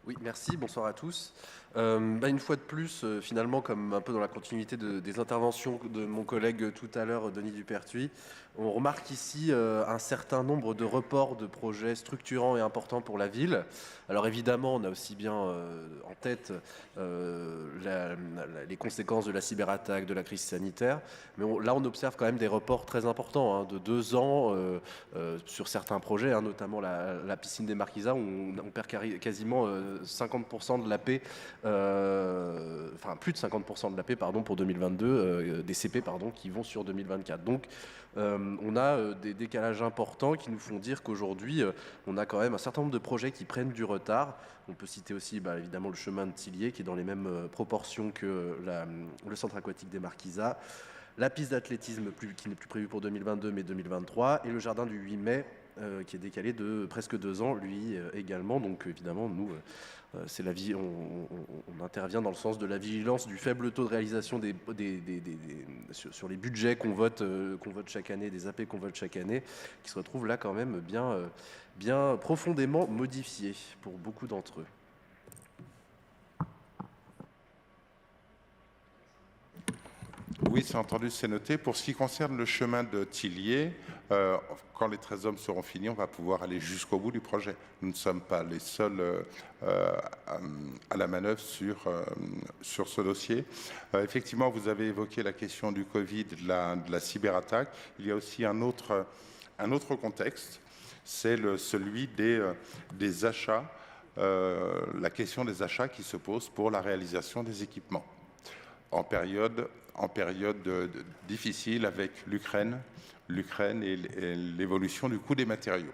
Oui, merci, bonsoir à tous. Une fois de plus, finalement, comme un peu dans la continuité des interventions de mon collègue tout à l'heure, Denis Dupertuis, on remarque ici un certain nombre de reports de projets structurants et importants pour la ville. Alors évidemment, on a aussi bien en tête les conséquences de la cyberattaque, de la crise sanitaire, mais là on observe quand même des reports très importants, de 2 ans sur certains projets, notamment la piscine des Marquisas, où on perd quasiment 50% de l'AP, enfin plus de 50% de l'AP pardon, pour 2022, des CP pardon, qui vont sur 2024. Donc on a des décalages importants qui nous font dire qu'aujourd'hui, on a quand même un certain nombre de projets qui prennent du retard. On peut citer aussi évidemment le chemin de Tillier qui est dans les mêmes proportions que le centre aquatique des Marquisas, la piste d'athlétisme qui n'est plus prévue pour 2022 mais 2023, et le jardin du 8 mai qui est décalé de presque 2 ans, lui également. Donc évidemment, nous, c'est la vie, on intervient dans le sens de la vigilance du faible taux de réalisation sur les budgets qu'on vote chaque année, des AP qu'on vote chaque année, qui se retrouvent là quand même bien profondément modifiés pour beaucoup d'entre eux. Oui, c'est entendu, c'est noté. Pour ce qui concerne le chemin de Tillier, quand les 13 hommes seront finis, on va pouvoir aller jusqu'au bout du projet. Nous ne sommes pas les seuls à la manœuvre sur ce dossier. Effectivement, vous avez évoqué la question du Covid, de la cyberattaque. Il y a aussi un autre contexte, c'est celui des achats, la question des achats qui se pose pour la réalisation des équipements en période difficile avec l'Ukraine et l'évolution du coût des matériaux.